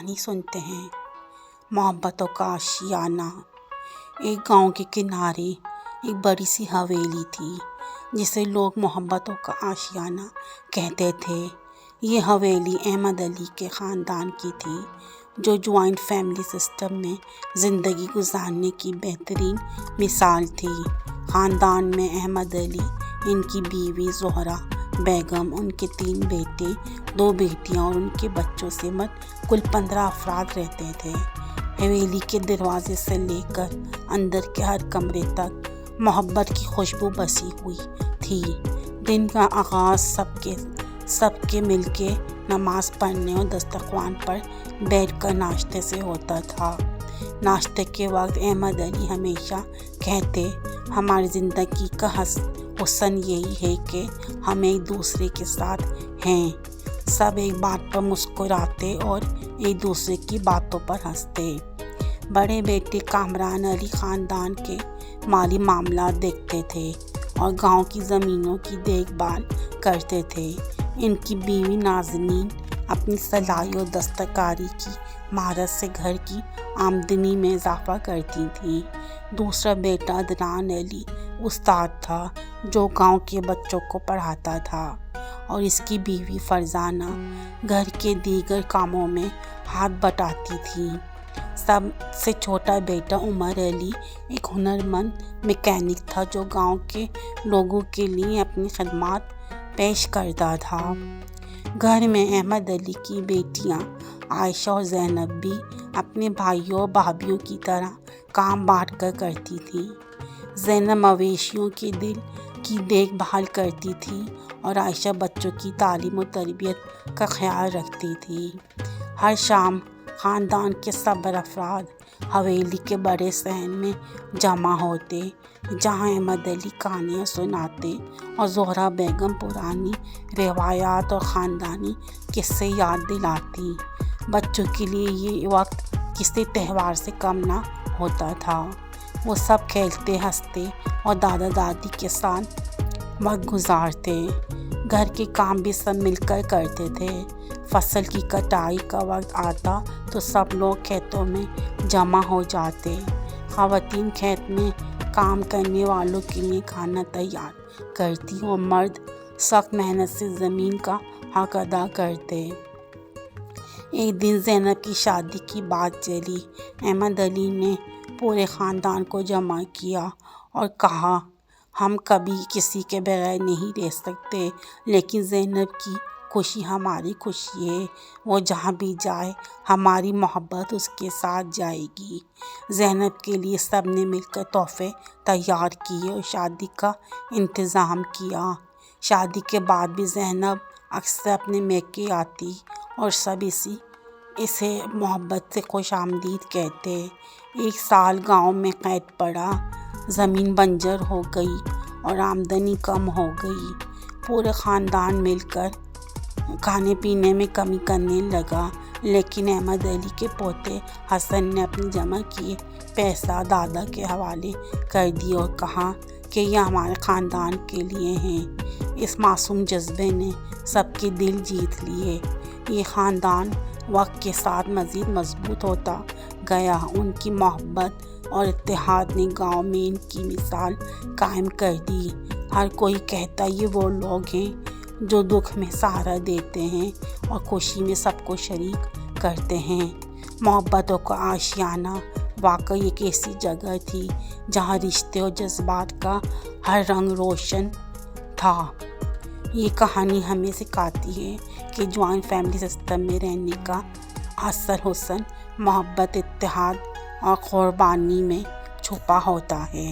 کہانی سنتے ہیں۔ محبتوں کا آشیانہ۔ ایک گاؤں کے کنارے ایک بڑی سی حویلی تھی جسے لوگ محبتوں کا آشیانہ کہتے تھے۔ یہ حویلی احمد علی کے خاندان کی تھی جو جوائنٹ فیملی سسٹم میں زندگی گزارنے کی بہترین مثال تھی۔ خاندان میں احمد علی، ان کی بیوی زہرہ بیگم، ان کے 3 بیٹے، 2 بیٹیاں اور ان کے بچوں سمیت کل 15 افراد رہتے تھے۔ حویلی کے دروازے سے لے کر اندر کے ہر کمرے تک محبت کی خوشبو بسی ہوئی تھی۔ دن کا آغاز سب کے مل کے نماز پڑھنے اور دسترخوان پر بیٹھ کر ناشتے سے ہوتا تھا۔ ناشتے کے وقت احمد علی ہمیشہ کہتے، ہماری زندگی کا حسن یہی ہے کہ ہم ایک دوسرے کے ساتھ ہیں۔ سب ایک بات پر مسکراتے اور ایک دوسرے کی باتوں پر ہنستے۔ بڑے بیٹے کامران علی خاندان کے مالی معاملات دیکھتے تھے اور گاؤں کی زمینوں کی دیکھ بھال کرتے تھے۔ ان کی بیوی نازنین اپنی سلائی اور دستکاری کی مہارت سے گھر کی آمدنی میں اضافہ کرتی تھیں۔ دوسرا بیٹا عدنان علی استاد تھا جو گاؤں کے بچوں کو پڑھاتا تھا اور اس کی بیوی فرزانہ گھر کے دیگر کاموں میں ہاتھ بٹاتی تھی۔ سب سے چھوٹا بیٹا عمر علی ایک ہنرمند میکینک تھا جو گاؤں کے لوگوں کے لیے اپنی خدمات پیش کرتا تھا۔ گھر میں احمد علی کی بیٹیاں عائشہ اور زینب بھی اپنے بھائیوں اور بھابھیوں کی طرح کام بانٹ کر کرتی تھیں۔ زینب مویشیوں کی دیکھ بھال کرتی تھی اور عائشہ بچوں کی تعلیم و تربیت کا خیال رکھتی تھی۔ ہر شام خاندان کے سب افراد حویلی کے بڑے صحن میں جمع ہوتے جہاں احمد علی کہانیاں سناتے اور زہرہ بیگم پرانی روایات اور خاندانی قصے یاد دلاتی۔ بچوں کے لیے یہ وقت کسی تہوار سے کم نہ ہوتا تھا۔ وہ سب کھیلتے ہنستے اور دادا دادی کے ساتھ وقت گزارتے۔ گھر کے کام بھی سب مل کر کرتے تھے۔ فصل کی کٹائی کا وقت آتا تو سب لوگ کھیتوں میں جمع ہو جاتے۔ خواتین کھیت میں کام کرنے والوں کے لیے کھانا تیار کرتی اور مرد سخت محنت سے زمین کا حق ادا کرتے۔ ایک دن زینب کی شادی کی بات چلی۔ احمد علی نے پورے خاندان کو جمع کیا اور کہا، ہم کبھی کسی کے بغیر نہیں رہ سکتے، لیکن زینب کی خوشی ہماری خوشی ہے۔ وہ جہاں بھی جائے ہماری محبت اس کے ساتھ جائے گی۔ زینب کے لیے سب نے مل کر تحفے تیار کیے اور شادی کا انتظام کیا۔ شادی کے بعد بھی زینب اکثر اپنے میکے آتی اور سب اسے محبت سے خوش آمدید کہتے۔ ایک سال گاؤں میں قحط پڑا، زمین بنجر ہو گئی اور آمدنی کم ہو گئی۔ پورے خاندان مل کر کھانے پینے میں کمی کرنے لگا، لیکن احمد علی کے پوتے حسن نے اپنے جمع کیے پیسہ دادا کے حوالے کر دیا اور کہا کہ یہ ہمارے خاندان کے لیے ہیں۔ اس معصوم جذبے نے سب کے دل جیت لیے۔ یہ خاندان وقت کے ساتھ مزید مضبوط ہوتا گیا۔ ان کی محبت اور اتحاد نے گاؤں میں ان کی مثال قائم کر دی۔ ہر کوئی کہتا یہ وہ لوگ ہیں جو دکھ میں سہارا دیتے ہیں اور خوشی میں سب کو شریک کرتے ہیں۔ محبتوں کا آشیانہ واقعی ایک ایسی جگہ تھی جہاں رشتے اور جذبات کا ہر رنگ روشن تھا۔ یہ کہانی ہمیں سکھاتی ہے کہ جوائنٹ فیملی سسٹم میں رہنے کا اصل حسن محبت، اتحاد اور قربانی میں چھپا ہوتا ہے۔